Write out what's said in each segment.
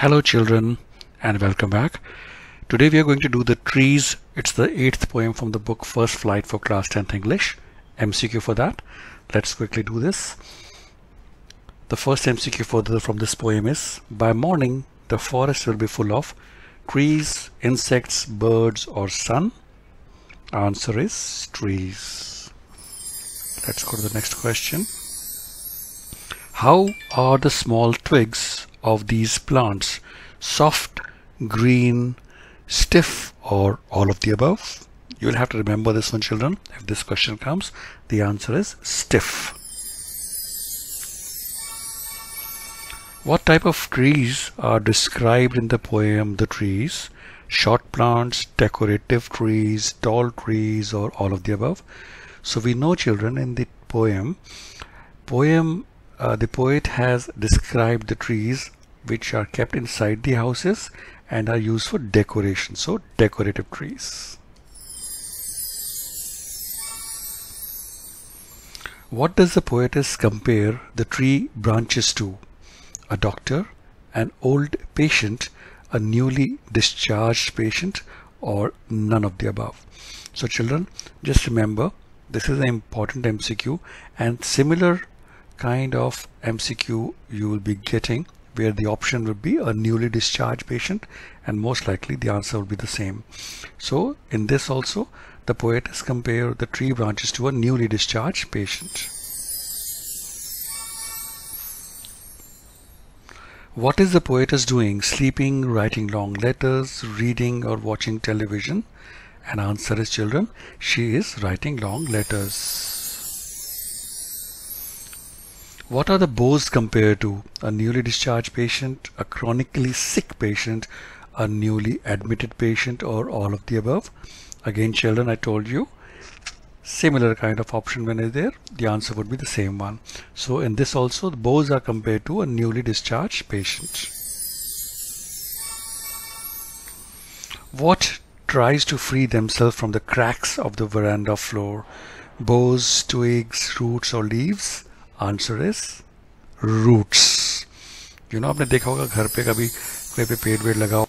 Hello children and welcome back. Today we are going to do The Trees. It's the 8th poem from the book First Flight for Class 10th English. MCQ for that. Let's quickly do this. The first MCQ from this poem is: by morning the forest will be full of trees, insects, birds or sun. Answer is trees. Let's go to the next question. How are the small twigs of these plants? Soft, green, stiff, or all of the above? You will have to remember this one, children. If this question comes, the answer is stiff. What type of trees are described in the poem The Trees? Short plants, decorative trees, tall trees, or all of the above? So we know, children, in the poem, the poet has described the trees which are kept inside the houses and are used for decoration. So decorative trees. What does the poetess compare the tree branches to? A doctor, an old patient, a newly discharged patient, or none of the above? So children, just remember, this is an important MCQ, and similar kind of MCQ you will be getting where the option would be a newly discharged patient, and most likely the answer will be the same. So in this also, the poetess compare the tree branches to a newly discharged patient. What is the poetess doing? Sleeping, writing long letters, reading, or watching television? And answer is, children, she is writing long letters. What are the bows compared to? A newly discharged patient, a chronically sick patient, a newly admitted patient, or all of the above? Again, children, I told you, similar kind of option when is there, the answer would be the same one. So in this also, the bows are compared to a newly discharged patient. What tries to free themselves from the cracks of the veranda floor? Boughs, twigs, roots, or leaves? Answer is roots. You know, आपने देखा होगा घर पे कभी कोई पे पेड़ वेड़ लगा हो.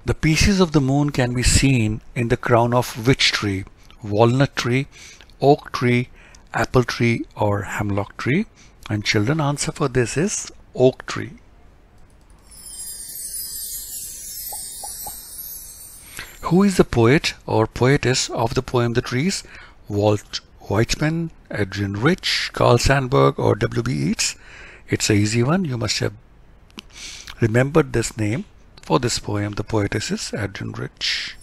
The pieces of the moon can be seen in the crown of which tree? Walnut tree, oak tree, apple tree, or hemlock tree? And children, answer for this is oak tree. Who is the poet or poetess of the poem The Trees? Walt Whitman, Adrienne Rich, Carl Sandburg, or W.B. Yeats? It's an easy one. You must have remembered this name for this poem. The poetess is Adrienne Rich.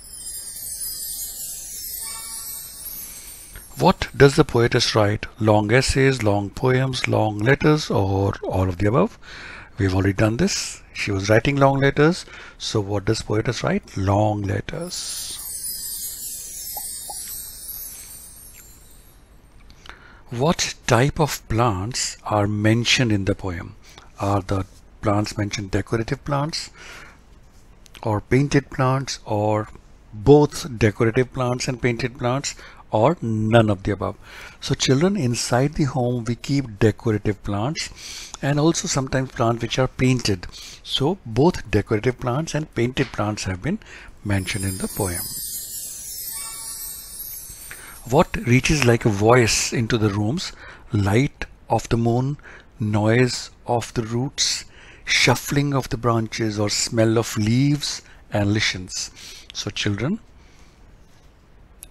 What does the poetess write? Long essays, long poems, long letters, or all of the above? We've already done this. She was writing long letters. So what does poetess write? Long letters. What type of plants are mentioned in the poem? Are the plants mentioned decorative plants or painted plants, or both decorative plants and painted plants, or none of the above? So children, inside the home we keep decorative plants and also sometimes plants which are painted. So both decorative plants and painted plants have been mentioned in the poem. What reaches like a voice into the rooms? Light of the moon, noise of the roots, shuffling of the branches, or smell of leaves and lichens? So children,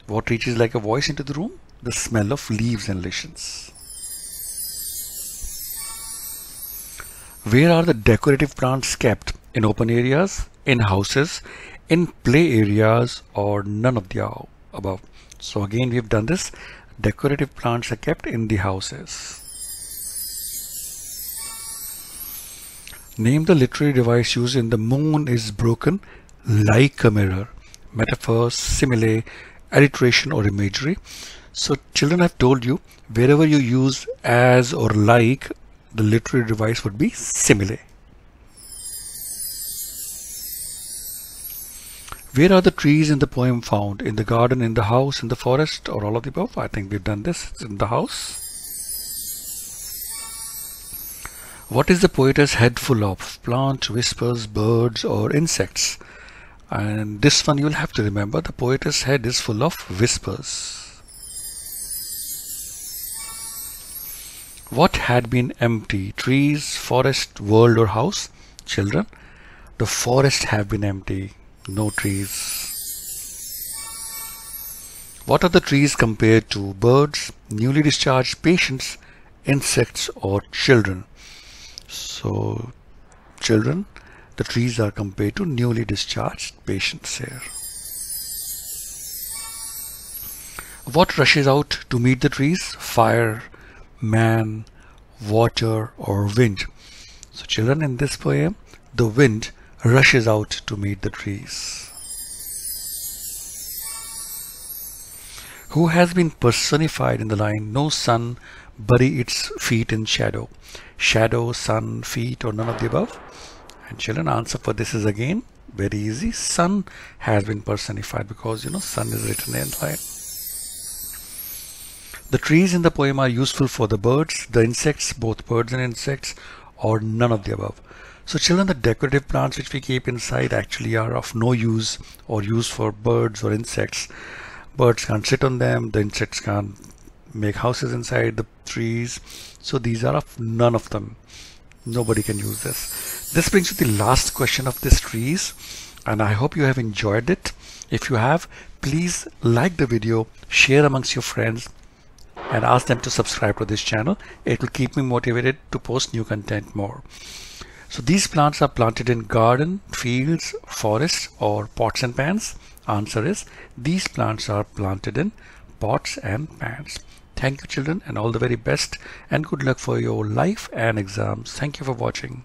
what reaches like a voice into the room? The smell of leaves and lichens. Where are the decorative plants kept? In open areas, in houses, in play areas, or none of the above? So again, we've done this. Decorative plants are kept in the houses. Name the literary device used in The Moon is Broken like a mirror. Metaphor, simile, alliteration, or imagery? So children, I've told you, wherever you use as or like, the literary device would be simile. Where are the trees in the poem found? In the garden, in the house, in the forest, or all of the above? I think we've done this. It's in the house. What is the poetess head full of? Plant, whispers, birds, or insects? And this one you'll have to remember, the poetess head is full of whispers. What had been empty? Trees, forest, world, or house? Children, the forest have been empty, no trees. What are the trees compared to? Birds, newly discharged patients, insects, or children? So, children, the trees are compared to newly discharged patients here. What rushes out to meet the trees? Fire, man, water, or wind? So children, in this poem, the wind rushes out to meet the trees. Who has been personified in the line, no sun, bury its feet in shadow? Shadow, sun, feet, or none of the above? And children, answer for this is again very easy. Sun has been personified because sun is written in line. The trees in the poem are useful for the birds, the insects, both birds and insects, or none of the above. So children, the decorative plants which we keep inside actually are of no use or used for birds or insects. Birds can't sit on them, the insects can't make houses inside the trees. So these are of none of them. Nobody can use this. This brings you to the last question of this trees, and I hope you have enjoyed it. If you have, please like the video, share amongst your friends, and ask them to subscribe to this channel. It will keep me motivated to post new content more. So these plants are planted in garden, fields, forests, or pots and pans. Answer is these plants are planted in pots and pans. Thank you children, and all the very best and good luck for your life and exams. Thank you for watching.